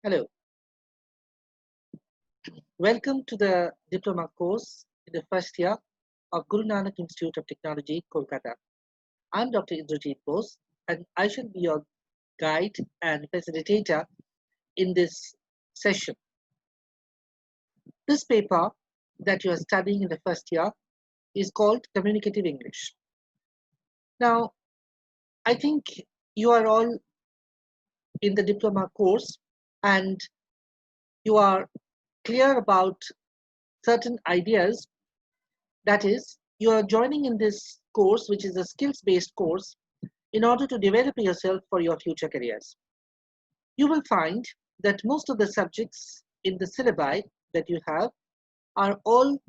Hello, welcome to the diploma course in the first year of Guru Nanak Institute of Technology, Kolkata. I'm Dr. Indrajit Bose, and I shall be your guide and facilitator in this session. This paper that you are studying in the first year is called Communicative English. Now, I think you are all in the diploma course and you are clear about certain ideas. That is, you are joining in this course, which is a skills based course, in order to develop yourself for your future careers. You will find that most of the subjects in the syllabi that you have are all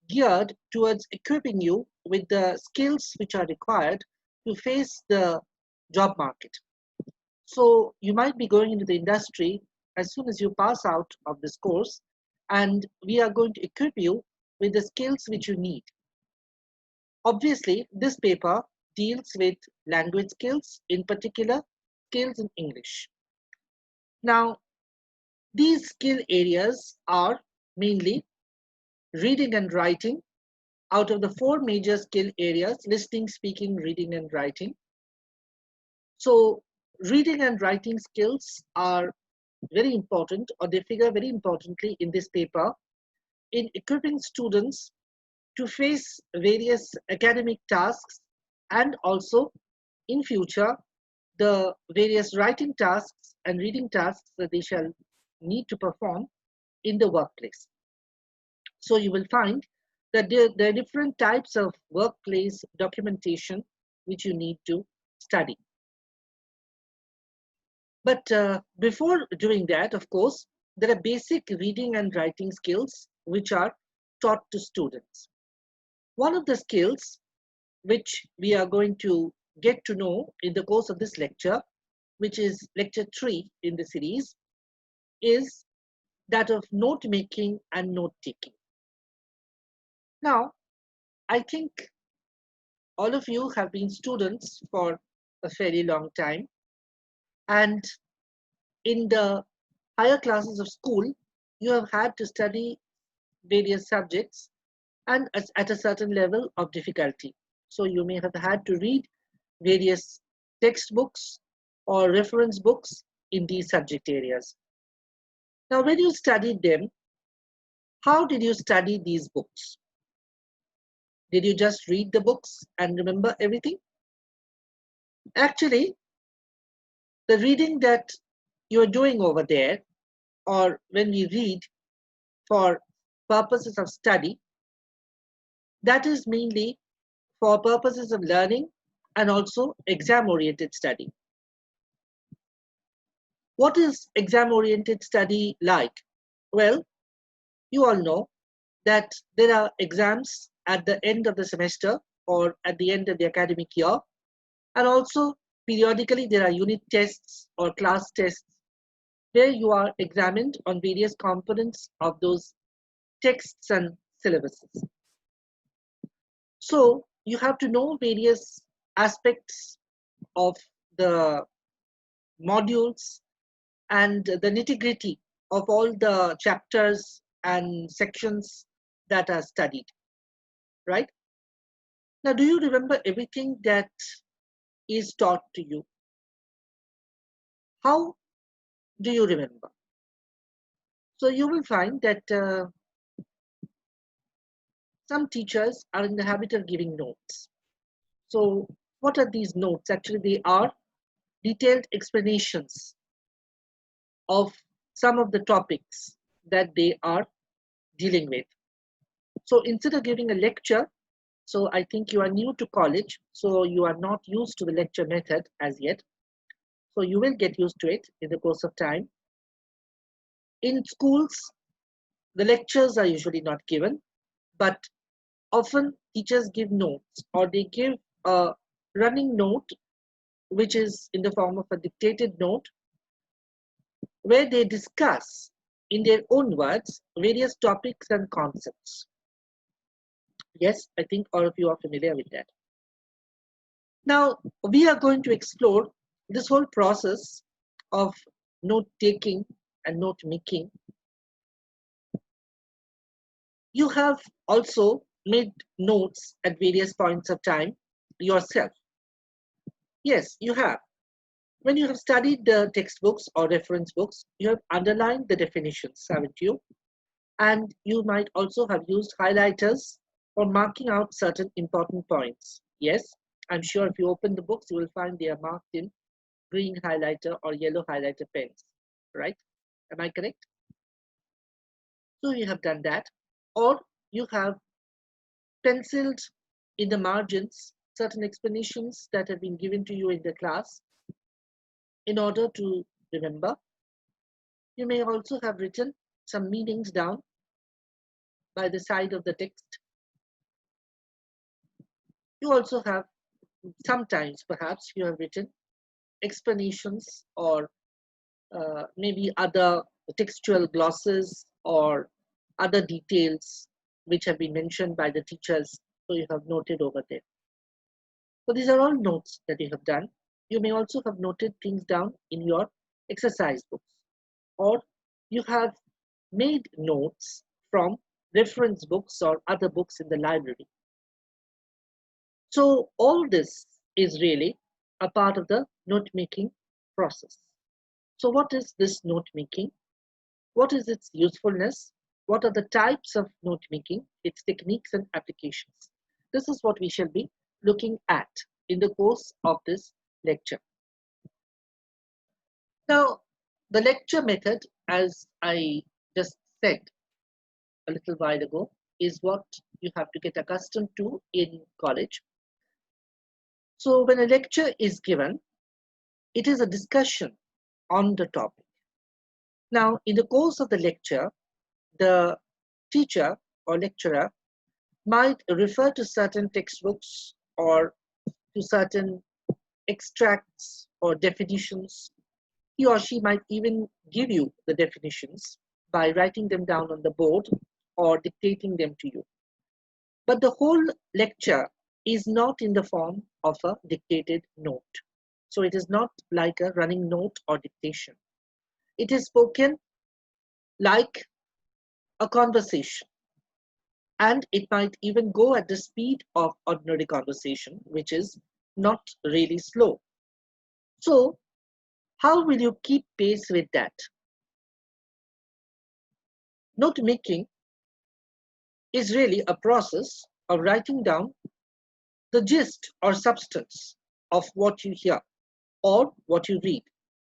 geared towards equipping you with the skills which are required to face the job market. So you might be going into the industry as soon as you pass out of this course, and we are going to equip you with the skills which you need. Obviously, this paper deals with language skills, in particular, skills in English. Now, these skill areas are mainly reading and writing. Out of the four major skill areas, listening, speaking, reading, and writing. So, reading and writing skills are very important, or they figure very importantly in this paper in equipping students to face various academic tasks and also in future the various writing tasks and reading tasks that they shall need to perform in the workplace. So you will find that there are different types of workplace documentation which you need to study. But before doing that, of course, there are basic reading and writing skills which are taught to students. One of the skills which we are going to get to know in the course of this lecture, which is lecture 3 in the series, is that of note making and note taking. Now, I think all of you have been students for a fairly long time, and in the higher classes of school, you have had to study various subjects and at a certain level of difficulty. So you may have had to read various textbooks or reference books in these subject areas. Now, when you studied them, how did you study these books? Did you just read the books and remember everything? Actually, the reading that you're doing over there, or when we read for purposes of study, that is mainly for purposes of learning and also exam-oriented study. What is exam-oriented study like? Well, you all know that there are exams at the end of the semester or at the end of the academic year, and also periodically there are unit tests or class tests where you are examined on various components of those texts and syllabuses. So you have to know various aspects of the modules and the nitty-gritty of all the chapters and sections that are studied, right? Now, do you remember everything that is taught to you? How do you remember? So you will find that some teachers are in the habit of giving notes. So what are these notes? Actually, they are detailed explanations of some of the topics that they are dealing with. So instead of giving a lecture, so I think you are new to college, so you are not used to the lecture method as yet. So you will get used to it in the course of time. In schools, the lectures are usually not given, but often teachers give notes or they give a running note, which is in the form of a dictated note, where they discuss in their own words various topics and concepts. Yes, I think all of you are familiar with that. Now, we are going to explore this whole process of note taking and note making, you have also made notes at various points of time yourself. Yes, you have. When you have studied the textbooks or reference books, you have underlined the definitions, haven't you? And you might also have used highlighters for marking out certain important points. Yes, I'm sure if you open the books, you will find they are marked in green highlighter or yellow highlighter pens, right? Am I correct? So you have done that, or you have penciled in the margins certain explanations that have been given to you in the class in order to remember. You may also have written some meanings down by the side of the text. You also have sometimes perhaps you have written explanations or maybe other textual glosses or other details which have been mentioned by the teachers, so you have noted over there. So these are all notes that you have done. You may also have noted things down in your exercise books, or you have made notes from reference books or other books in the library. So all this is really a part of the note making process. So what is this note making? What is its usefulness? What are the types of note making, its techniques and applications? This is what we shall be looking at in the course of this lecture. Now, the lecture method, as I just said a little while ago, is what you have to get accustomed to in college. So when a lecture is given, it is a discussion on the topic. Now, in the course of the lecture, the teacher or lecturer might refer to certain textbooks or to certain extracts or definitions. He or she might even give you the definitions by writing them down on the board or dictating them to you. But the whole lecture is not in the form of a dictated note. So it is not like a running note or dictation. It is spoken like a conversation. And it might even go at the speed of ordinary conversation, which is not really slow. So how will you keep pace with that? Note making is really a process of writing down the gist or substance of what you hear or what you read,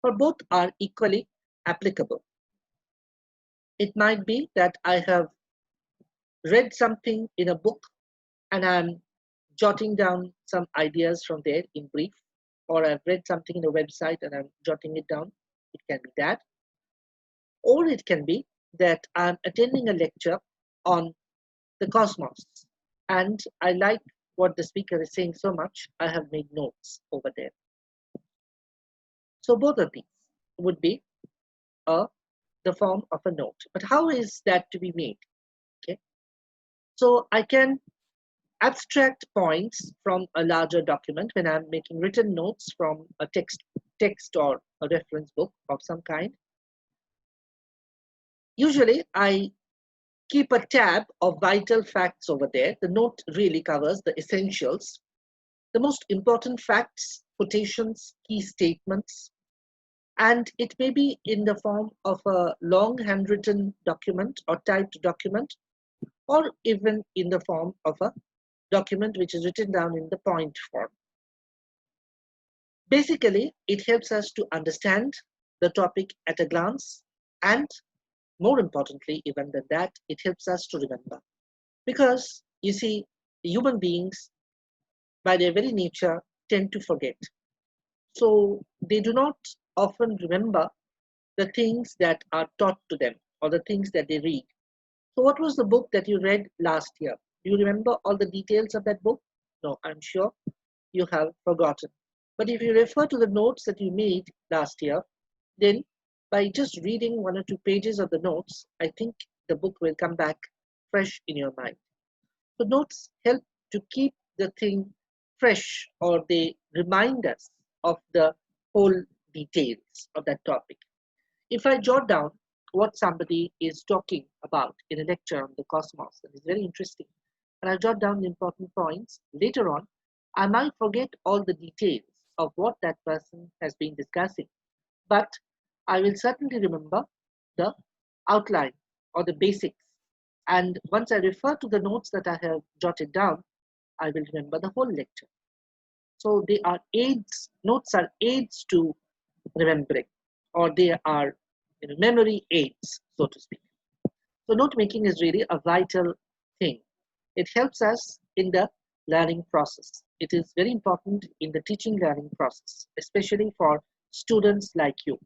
for both are equally applicable. It might be that I have read something in a book and I'm jotting down some ideas from there in brief, or I've read something in a website and I'm jotting it down. It can be that. Or it can be that I'm attending a lecture on the cosmos and I like what the speaker is saying so much, I have made notes over there. So both of these would be the form of a note. But how is that to be made? Okay. So I can abstract points from a larger document when I'm making written notes from a text or a reference book of some kind. Usually I keep a tab of vital facts over there. The note really covers the essentials, the most important facts, quotations, key statements, and it may be in the form of a long handwritten document or typed document, or even in the form of a document which is written down in the point form. Basically, it helps us to understand the topic at a glance, and more importantly, even than that, it helps us to remember. Because you see, human beings, by their very nature, tend to forget. So they do not often remember the things that are taught to them or the things that they read. So what was the book that you read last year? Do you remember all the details of that book? No, I'm sure you have forgotten. But if you refer to the notes that you made last year, then by just reading one or two pages of the notes, I think the book will come back fresh in your mind. So notes help to keep the thing fresh, or they remind us of the whole details of that topic. If I jot down what somebody is talking about in a lecture on the cosmos. And it's very interesting. And I jot down the important points. Later on, I might forget all the details of what that person has been discussing, but I will certainly remember the outline or the basics. And once I refer to the notes that I have jotted down, I will remember the whole lecture. So they are aids, notes are aids to remembering, or they are memory aids, so to speak. So note making is really a vital thing. It helps us in the learning process. It is very important in the teaching learning process, especially for students like you.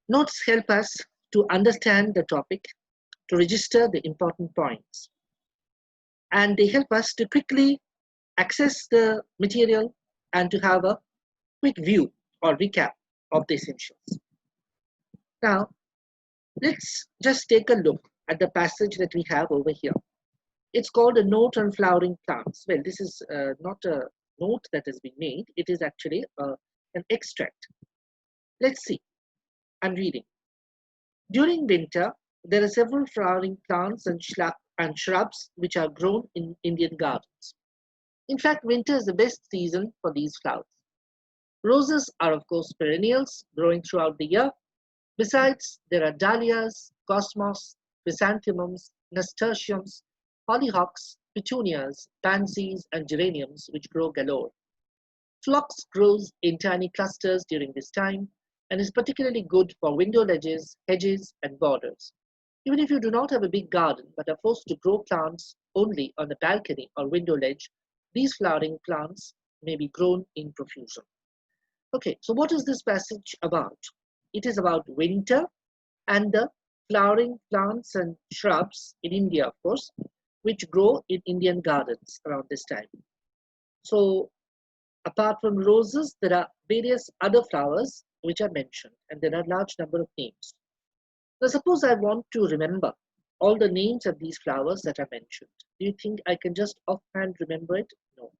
Notes help us to understand the topic, to register the important points, and they help us to quickly access the material and to have a quick view or recap of the essentials. Now, let's just take a look at the passage that we have over here. It's called a note on flowering plants. Well, this is not a note that has been made. It is actually an extract. Let's see. I'm reading. During winter, there are several flowering plants and shrubs which are grown in Indian gardens. In fact, winter is the best season for these flowers. Roses are, of course, perennials growing throughout the year. Besides, there are dahlias, cosmos, chrysanthemums, nasturtiums, hollyhocks, petunias, pansies, and geraniums, which grow galore. Phlox grows in tiny clusters during this time and is particularly good for window ledges, hedges, and borders. Even if you do not have a big garden but are forced to grow plants only on a balcony or window ledge, these flowering plants may be grown in profusion. Okay, so what is this passage about? It is about winter and the flowering plants and shrubs in India, of course, which grow in Indian gardens around this time. So apart from roses, there are various other flowers which are mentioned, and there are a large number of names. Now, suppose I want to remember all the names of these flowers that are mentioned. Do you think I can just offhand remember it? No.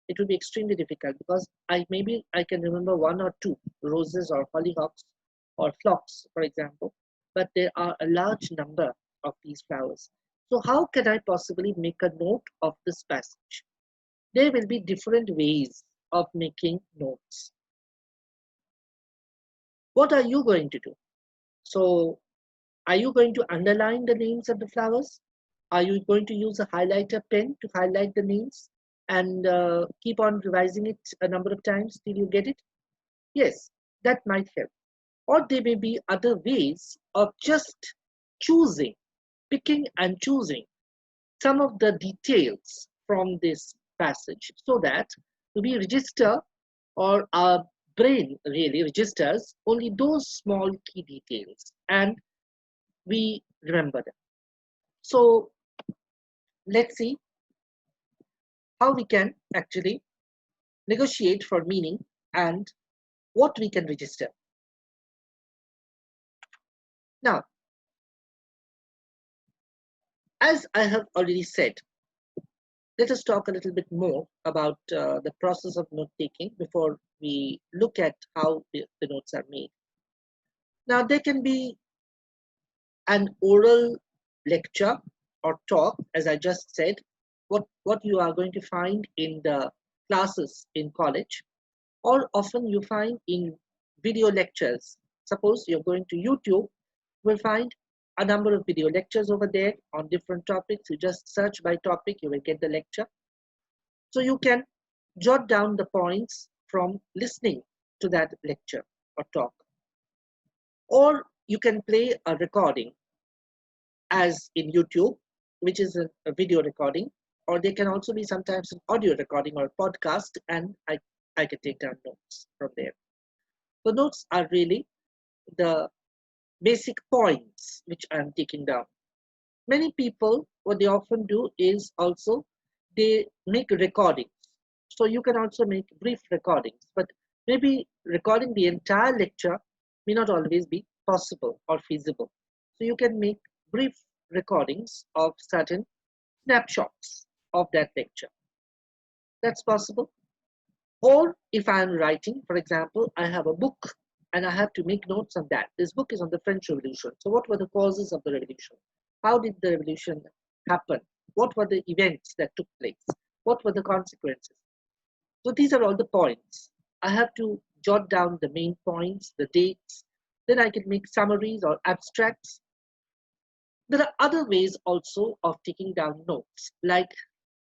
It will be extremely difficult because maybe I can remember one or two roses or hollyhocks or phlox, for example, but there are a large number of these flowers. So how can I possibly make a note of this passage? There will be different ways of making notes. What are you going to do? So are you going to underline the names of the flowers? Are you going to use a highlighter pen to highlight the names and keep on revising it a number of times till you get it? Yes, that might help. Or there may be other ways of just picking and choosing some of the details from this passage so that we register, or our brain really registers only those small key details and we remember them. So let's see how we can actually negotiate for meaning and what we can register. Now, as I have already said, let us talk a little bit more about the process of note taking before we look at how the notes are made. Now, there can be an oral lecture or talk, as I just said, what you are going to find in the classes in college, or often you find in video lectures. Suppose you're going to YouTube, you will find a number of video lectures over there on different topics. You just search by topic, you will get the lecture. So you can jot down the points from listening to that lecture or talk. Or you can play a recording as in YouTube, which is a video recording, or they can also be sometimes an audio recording or a podcast, and I can take down notes from there. The notes are really the basic points which I'm taking down. Many people, what they often do is also they make recordings. So you can also make brief recordings, but maybe recording the entire lecture may not always be possible or feasible. So you can make brief recordings of certain snapshots of that lecture. That's possible. Or if I'm writing, for example, I have a book and I have to make notes on that. This book is on the French Revolution. So what were the causes of the revolution? How did the revolution happen? What were the events that took place? What were the consequences? So these are all the points. I have to jot down the main points, the dates. Then I can make summaries or abstracts. There are other ways also of taking down notes, like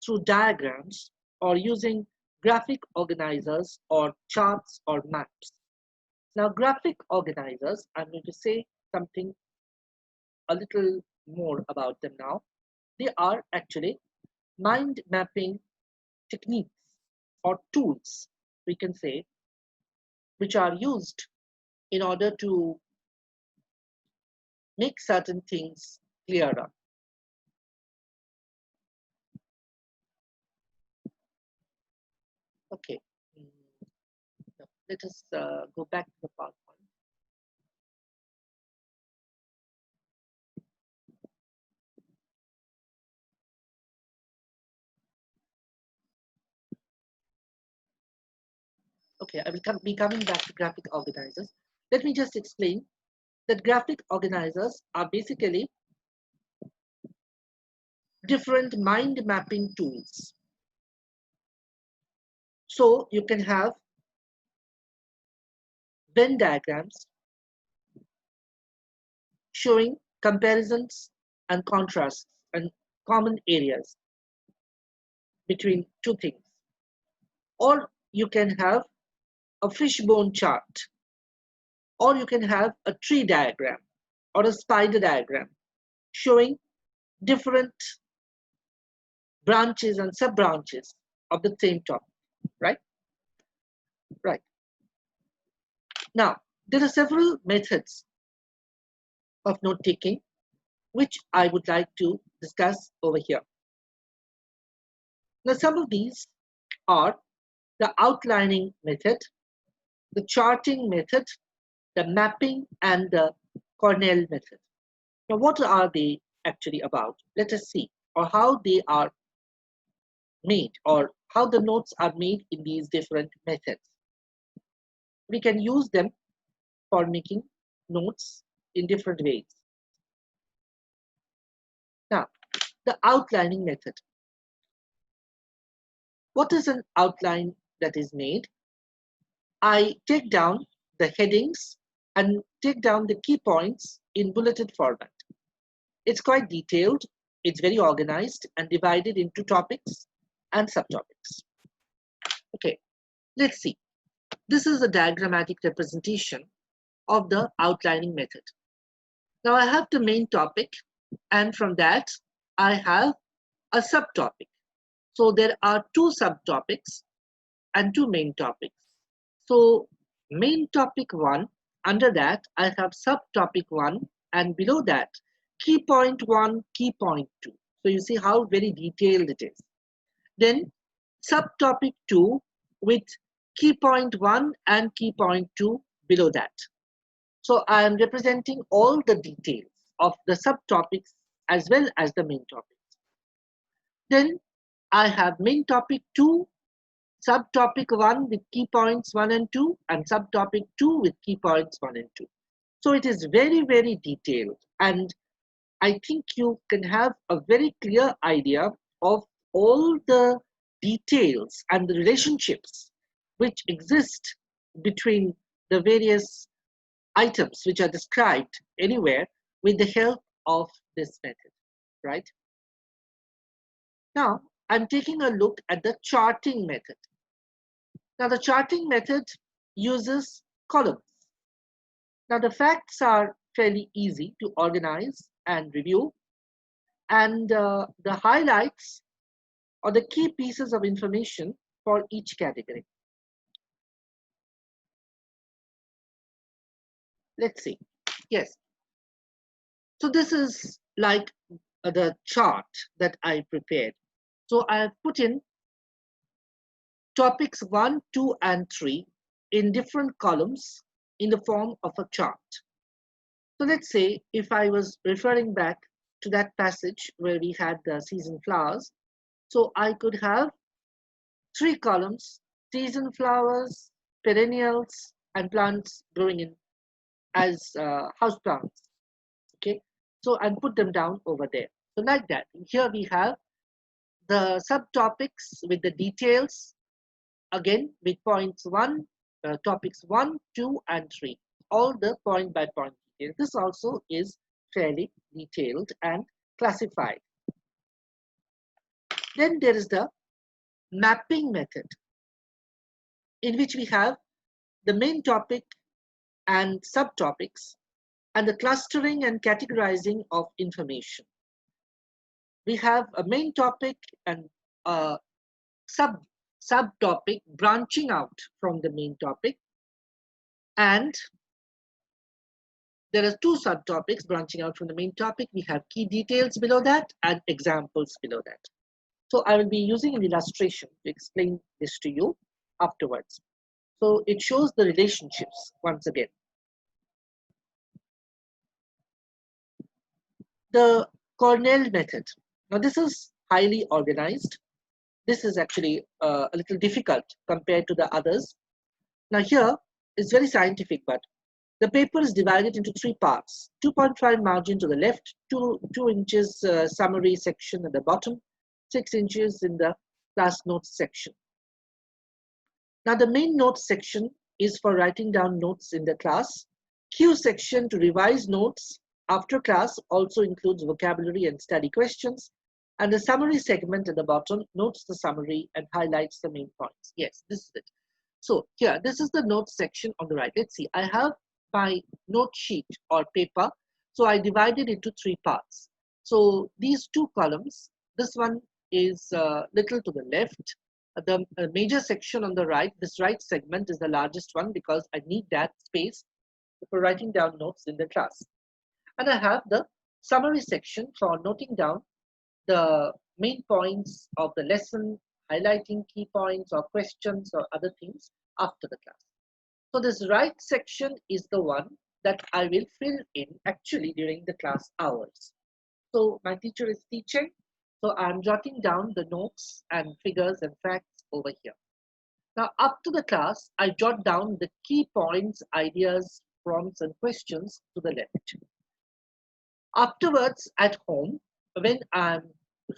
through diagrams or using graphic organizers or charts or maps. Now, graphic organizers, I'm going to say something a little more about them now. They are actually mind mapping techniques or tools, we can say, which are used in order to make certain things clearer. Okay, no, let us go back to the PowerPoint. Okay, I will be coming back to graphic organizers. Let me just explain that graphic organizers are basically different mind mapping tools. So you can have Venn diagrams showing comparisons and contrasts and common areas between two things. Or you can have a fishbone chart, or you can have a tree diagram or a spider diagram showing different branches and sub branches of the same topic, right? Right. Now, there are several methods of note taking which I would like to discuss over here. Now, some of these are the outlining method, the charting method, the mapping, and the Cornell method. Now, what are they actually about? Let us see, or how they are made, or how the notes are made in these different methods. We can use them for making notes in different ways. Now, the outlining method. What is an outline that is made? I take down the headings and take down the key points in bulleted format. It's quite detailed, it's very organized and divided into topics and subtopics. Okay, let's see. This is a diagrammatic representation of the outlining method. Now I have the main topic, and from that I have a subtopic. So there are two subtopics and two main topics. So main topic 1, under that I have subtopic 1, and below that key point 1, key point 2. So you see how very detailed it is. Then subtopic 2 with key point 1 and key point 2 below that. So I am representing all the details of the subtopics as well as the main topics. Then I have main topic 2, subtopic 1 with key points 1 and 2, and subtopic 2 with key points 1 and 2. So it is very, very detailed, and I think you can have a very clear idea of all the details and the relationships which exist between the various items which are described anywhere with the help of this method, right? Now, I'm taking a look at the charting method. Now, the charting method uses columns. Now, the facts are fairly easy to organize and review, and the highlights or the key pieces of information for each category. Let's see. Yes. So this is like the chart that I prepared. So I have put in topics 1, 2, and 3 in different columns in the form of a chart. So let's say if I was referring back to that passage where we had the season flowers, so I could have 3 columns: season flowers, perennials, and plants growing in as house plants. Okay, so and put them down over there. So like that. Here we have the subtopics with the details again with points topics 1, 2, and 3. All the point by point details. This also is fairly detailed and classified. Then there is the mapping method, in which we have the main topic and subtopics and the clustering and categorizing of information. We have a main topic and a subtopic branching out from the main topic, and there are two subtopics branching out from the main topic. We have key details below that and examples below that. So I will be using an illustration to explain this to you afterwards. So it shows the relationships once again. The Cornell method. Now this is highly organized. This is actually a little difficult compared to the others. Now here is very scientific, but the paper is divided into 3 parts. 2.5 margin to the left, 2 inches summary section at the bottom, 6 inches in the class notes section. Now the main notes section is for writing down notes in the class. Q section to revise notes after class also includes vocabulary and study questions. And the summary segment at the bottom notes the summary and highlights the main points. Yes, this is it. So here, this is the notes section on the right. Let's see, I have my note sheet or paper. So I divided it into 3 parts. So these 2 columns, this one is little to the left. The major section on the right, this right segment is the largest one because I need that space for writing down notes in the class. And I have the summary section for noting down the main points of the lesson, highlighting key points or questions or other things after the class. So this right section is the one that I will fill in actually during the class hours. So my teacher is teaching, so I'm jotting down the notes and figures and facts over here. Now up to the class, I jot down the key points, ideas, prompts and questions to the left. Afterwards at home, when I'm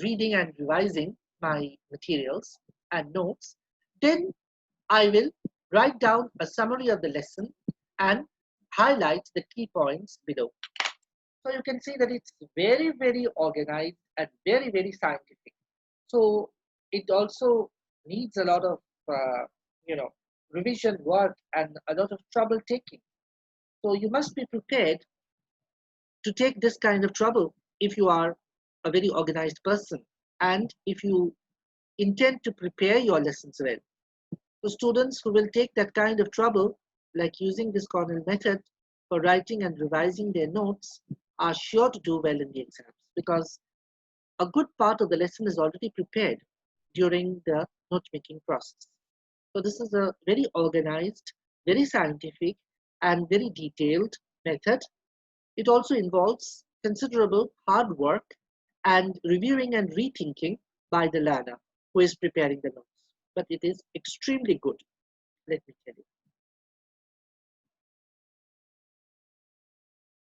reading and revising my materials and notes, then I will write down a summary of the lesson and highlight the key points below. So you can see that it's very, very organized and very, very scientific. So it also needs a lot of, revision work and a lot of trouble taking. So you must be prepared to take this kind of trouble if you are a very organized person and if you intend to prepare your lessons well. So students who will take that kind of trouble, like using this Cornell method for writing and revising their notes, are sure to do well in the exams because a good part of the lesson is already prepared during the note-making process. So this is a very organized, very scientific, and very detailed method. It also involves considerable hard work and reviewing and rethinking by the learner who is preparing the notes. But it is extremely good, let me tell you.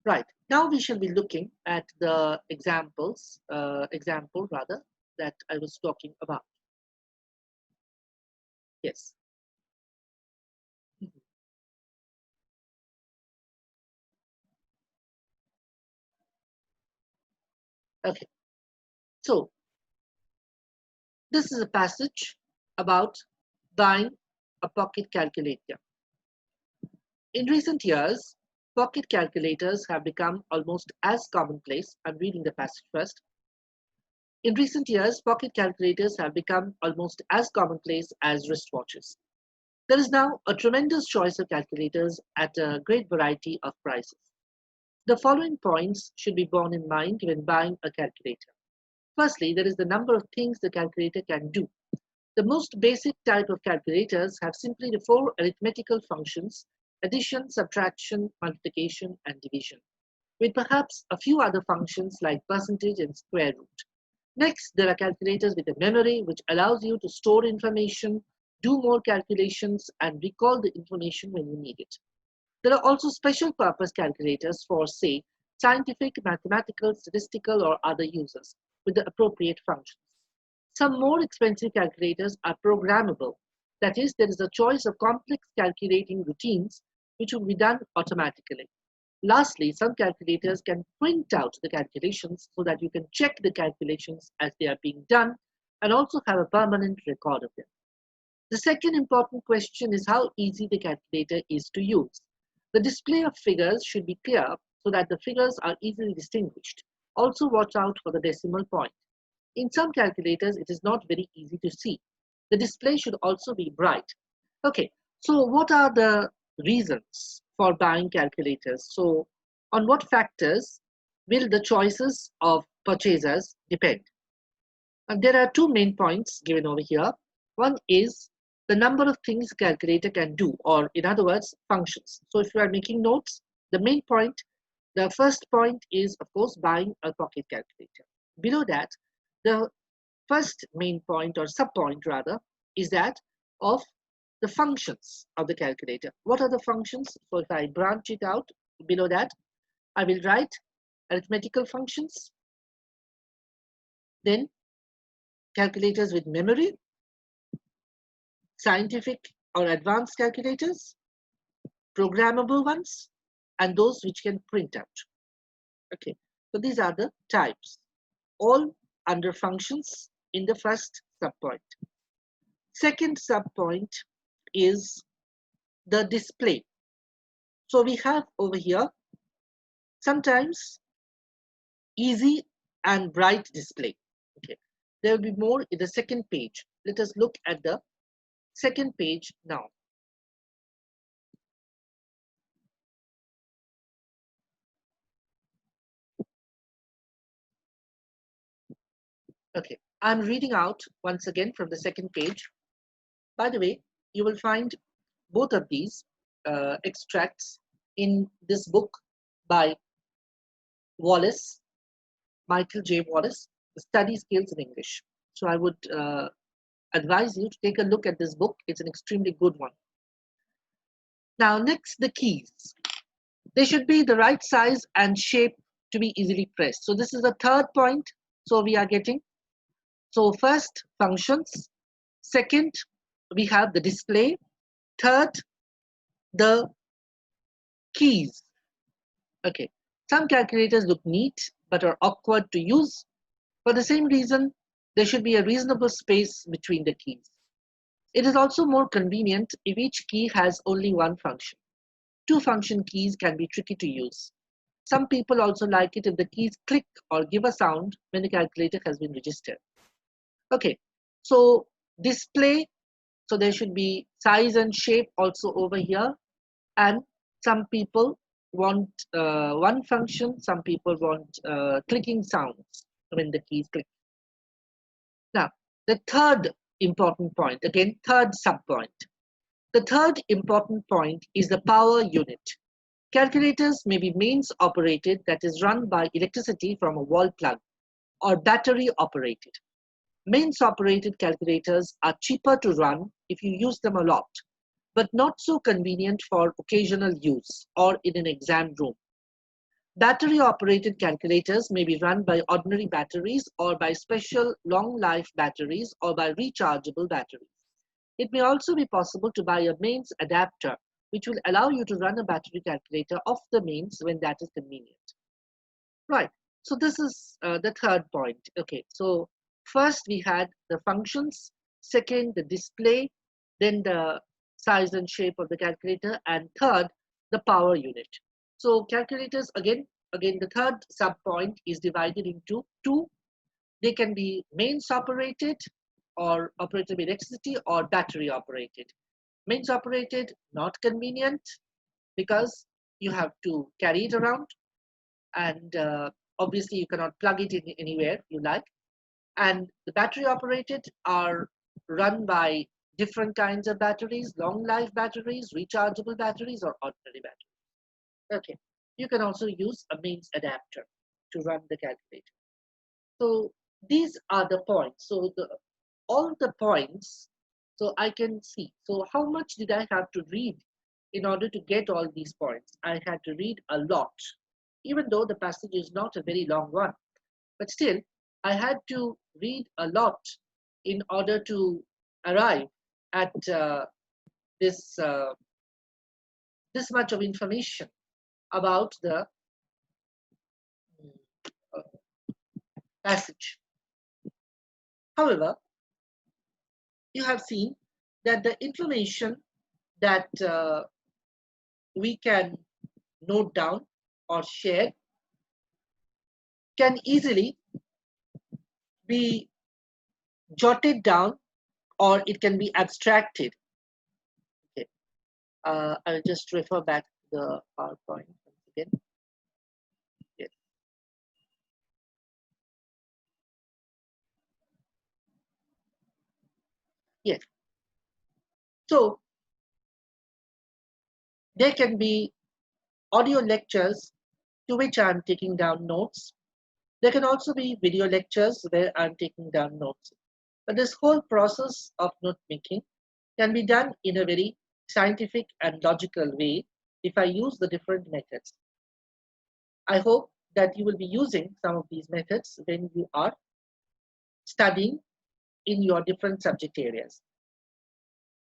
Right, now we shall be looking at the example that I was talking about. Yes. Okay, so this is a passage about buying a pocket calculator. In recent years, pocket calculators have become almost as commonplace. I'm reading the passage first. In recent years, pocket calculators have become almost as commonplace as wristwatches. There is now a tremendous choice of calculators at a great variety of prices. The following points should be borne in mind when buying a calculator. Firstly, there is the number of things the calculator can do. The most basic type of calculators have simply the 4 arithmetical functions: addition, subtraction, multiplication, and division, with perhaps a few other functions like percentage and square root. Next, there are calculators with a memory which allows you to store information do more calculations, and recall the information when you need it. There are also special purpose calculators for, say, scientific, mathematical, statistical, or other users with the appropriate functions. Some more expensive calculators are programmable. That is, there is a choice of complex calculating routines which will be done automatically. Lastly, some calculators can print out the calculations so that you can check the calculations as they are being done and also have a permanent record of them. The second important question is how easy the calculator is to use. The display of figures should be clear so that the figures are easily distinguished. Also watch out for the decimal point. In some calculators, it is not very easy to see. The display should also be bright. Okay, so what are the reasons for buying calculators? So on what factors will the choices of purchasers depend? And there are two main points given over here. One is the number of things a calculator can do, or in other words, functions. So if you are making notes, the main point, the first point is, of course, buying a pocket calculator. Below that, the first main point or sub-point rather is that of the functions of the calculator. What are the functions? So if I branch it out below that, I will write arithmetical functions, then calculators with memory, scientific or advanced calculators, programmable ones, and those which can print out. Okay, so these are the types, all under functions in the first subpoint. Second subpoint is the display. So we have over here sometimes easy and bright display. Okay, there will be more in the second page. Let us look at the second page now. Okay, I'm reading out once again from the second page. By the way, you will find both of these extracts in this book by Wallace, Michael J. Wallace, Study Skills in English. So I would advise you to take a look at this book. It's an extremely good one. Now, next, the keys. They should be the right size and shape to be easily pressed. So this is the third point. So we are getting. So first, functions. Second, we have the display. Third, the keys. Okay. Some calculators look neat but are awkward to use. For the same reason, there should be a reasonable space between the keys. It is also more convenient if each key has only one function. Two function keys can be tricky to use. Some people also like it if the keys click or give a sound when the calculator has been registered. Okay, so display, so there should be size and shape also over here. And some people want one function, some people want clicking sounds when the keys click. Now, the third important point, again, third subpoint. The third important point is the power unit. Calculators may be mains operated, that is run by electricity from a wall plug, or battery operated. Mains operated calculators are cheaper to run if you use them a lot, but not so convenient for occasional use or in an exam room. Battery operated calculators may be run by ordinary batteries or by special long life batteries or by rechargeable batteries. It may also be possible to buy a mains adapter, which will allow you to run a battery calculator off the mains when that is convenient. Right, so this is the third point. Okay, so first we had the functions, second the display, then the size and shape of the calculator, and third the power unit. So calculators, again the third sub point is divided into two. They can be mains operated or operated by electricity or battery operated. Mains operated, not convenient because you have to carry it around, and obviously you cannot plug it in anywhere you like. And the battery operated are run by different kinds of batteries, long life batteries, rechargeable batteries, or ordinary batteries. Okay, you can also use a mains adapter to run the calculator. So these are the points. So all the points, So I can see. So how much did I have to read in order to get all these points? I had to read a lot, even though the passage is not a very long one. But still, I had to read a lot in order to arrive at this this much of information about the uh, passage. However, you have seen that the information that we can note down or share can easily be jotted down or it can be abstracted. Okay. I'll just refer back to the PowerPoint once again. Yes. Yes. So there can be audio lectures to which I'm taking down notes. There can also be video lectures where I'm taking down notes. But this whole process of note making can be done in a very scientific and logical way if I use the different methods. I hope that you will be using some of these methods when you are studying in your different subject areas.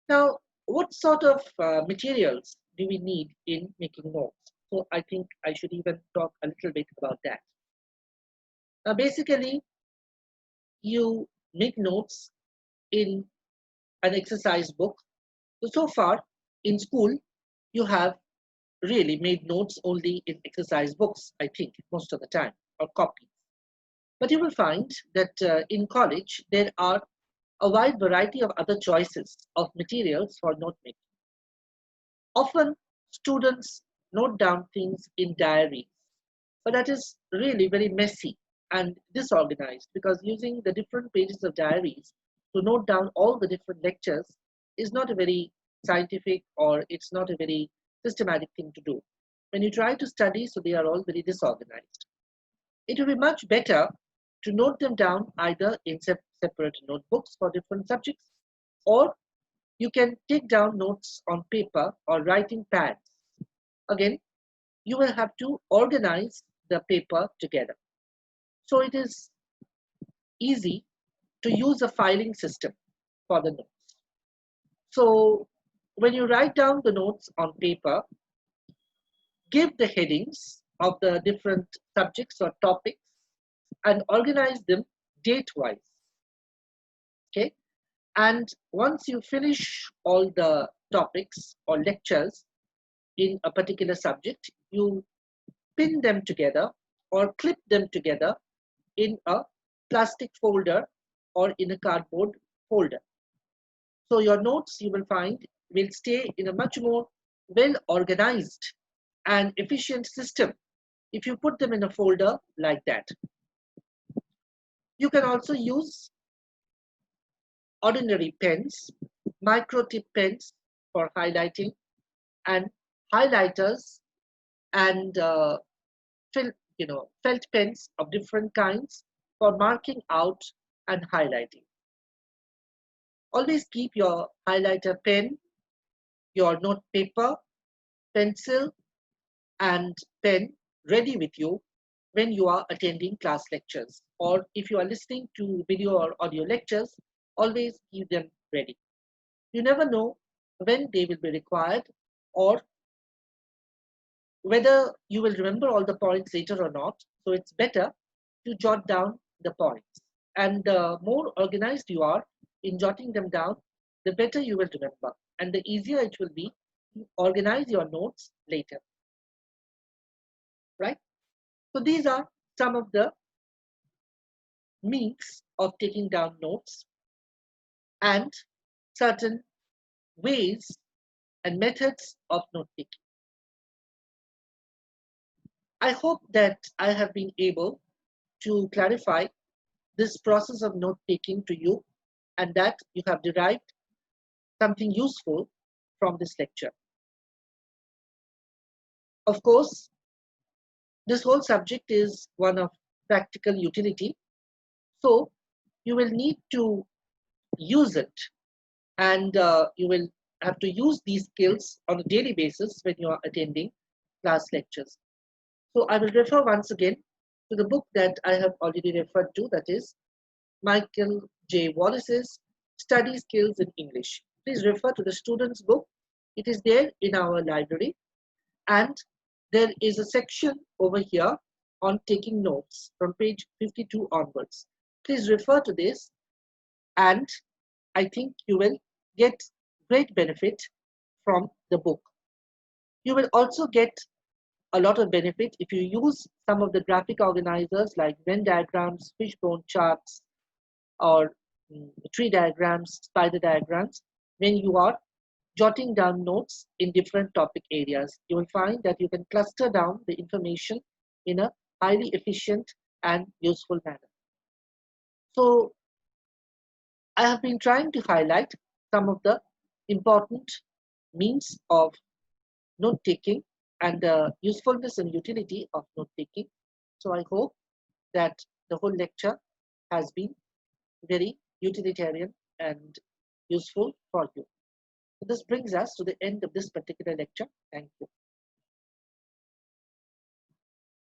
Now, what sort of materials do we need in making notes? So I think I should even talk a little bit about that. Now, basically, you make notes in an exercise book. So far in school, you have really made notes only in exercise books, I think, most of the time, or copies. But you will find that in college, there are a wide variety of other choices of materials for note making. Often, students note down things in diaries, but that is really very messy and disorganized because using the different pages of diaries to note down all the different lectures is not a very scientific or it's not a very systematic thing to do. When you try to study, so they are all very disorganized. It will be much better to note them down either in separate notebooks for different subjects, or you can take down notes on paper or writing pads. Again, you will have to organize the paper together. So it is easy to use a filing system for the notes. So when you write down the notes on paper, give the headings of the different subjects or topics and organize them date-wise. Okay. And once you finish all the topics or lectures in a particular subject, you pin them together or clip them together in a plastic folder or in a cardboard folder. So your notes, you will find, will stay in a much more well organized and efficient system if you put them in a folder like that. You can also use ordinary pens, micro tip pens for highlighting, and highlighters and felt pens of different kinds for marking out and highlighting. Always keep your highlighter pen, your note paper, pencil, and pen ready with you when you are attending class lectures. Or if you are listening to video or audio lectures, always keep them ready. You never know when they will be required or whether you will remember all the points later or not. So it's better to jot down the points. And the more organized you are in jotting them down, the better you will remember. And the easier it will be to organize your notes later. Right? So these are some of the means of taking down notes and certain ways and methods of note taking. I hope that I have been able to clarify this process of note taking to you and that you have derived something useful from this lecture. Of course, this whole subject is one of practical utility, so you will need to use it and you will have to use these skills on a daily basis when you are attending class lectures. So I will refer once again to the book that I have already referred to, that is Michael J. Wallace's Study Skills in English. Please refer to the student's book. It is there in our library, and there is a section over here on taking notes from page 52 onwards. Please refer to this, and I think you will get great benefit from the book. You will also get a lot of benefit if you use some of the graphic organizers like Venn diagrams, fishbone charts, or tree diagrams, spider diagrams, when you are jotting down notes in different topic areas. You will find that you can cluster down the information in a highly efficient and useful manner. So I have been trying to highlight some of the important means of note taking and the usefulness and utility of note taking. So I hope that the whole lecture has been very utilitarian and useful for you. So this brings us to the end of this particular lecture. Thank you.